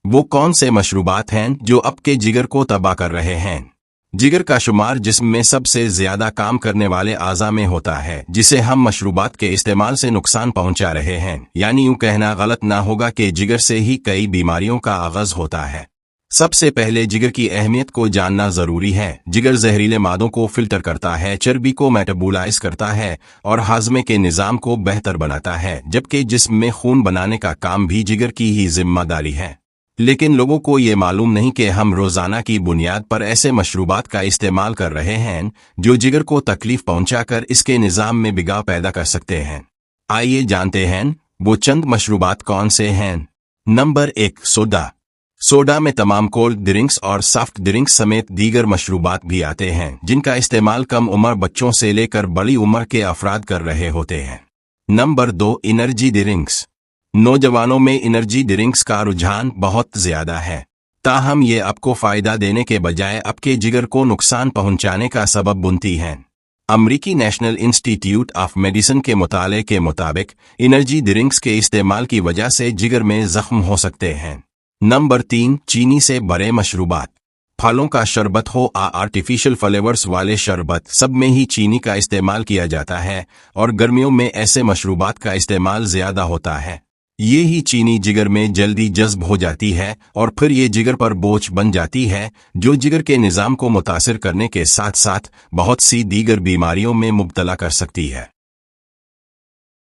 وہ کون سے مشروبات ہیں جو آپ کے جگر کو تباہ کر رہے ہیں؟ جگر کا شمار جسم میں سب سے زیادہ کام کرنے والے اعضاء میں ہوتا ہے جسے ہم مشروبات کے استعمال سے نقصان پہنچا رہے ہیں، یعنی یوں کہنا غلط نہ ہوگا کہ جگر سے ہی کئی بیماریوں کا آغاز ہوتا ہے۔ سب سے پہلے جگر کی اہمیت کو جاننا ضروری ہے۔ جگر زہریلے مادوں کو فلٹر کرتا ہے، چربی کو میٹابولائز کرتا ہے اور ہاضمے کے نظام کو بہتر بناتا ہے، جبکہ جسم میں خون بنانے کا کام بھی جگر کی ہی ذمہ داری ہے۔ لیکن لوگوں کو یہ معلوم نہیں کہ ہم روزانہ کی بنیاد پر ایسے مشروبات کا استعمال کر رہے ہیں جو جگر کو تکلیف پہنچا کر اس کے نظام میں بگاڑ پیدا کر سکتے ہیں۔ آئیے جانتے ہیں وہ چند مشروبات کون سے ہیں۔ Number 1، soda. سوڈا میں تمام کولڈ ڈرنکس اور سافٹ ڈرنکس سمیت دیگر مشروبات بھی آتے ہیں جن کا استعمال کم عمر بچوں سے لے کر بڑی عمر کے افراد کر رہے ہوتے ہیں۔ Number 2، energy drinks. نوجوانوں میں انرجی ڈرنکس کا رجحان بہت زیادہ ہے، تاہم یہ آپ کو فائدہ دینے کے بجائے آپ کے جگر کو نقصان پہنچانے کا سبب بنتی ہیں۔ امریکی نیشنل انسٹی ٹیوٹ آف میڈیسن کے مطالعے کے مطابق انرجی ڈرنکس کے استعمال کی وجہ سے جگر میں زخم ہو سکتے ہیں۔ نمبر 3، چینی سے بھرے مشروبات۔ پھلوں کا شربت ہو آرٹیفیشل فلیورز والے شربت، سب میں ہی چینی کا استعمال کیا جاتا ہے اور گرمیوں میں ایسے مشروبات کا استعمال زیادہ ہوتا ہے۔ یہ ہی چینی جگر میں جلدی جذب ہو جاتی ہے اور پھر یہ جگر پر بوجھ بن جاتی ہے جو جگر کے نظام کو متاثر کرنے کے ساتھ ساتھ بہت سی دیگر بیماریوں میں مبتلا کر سکتی ہے۔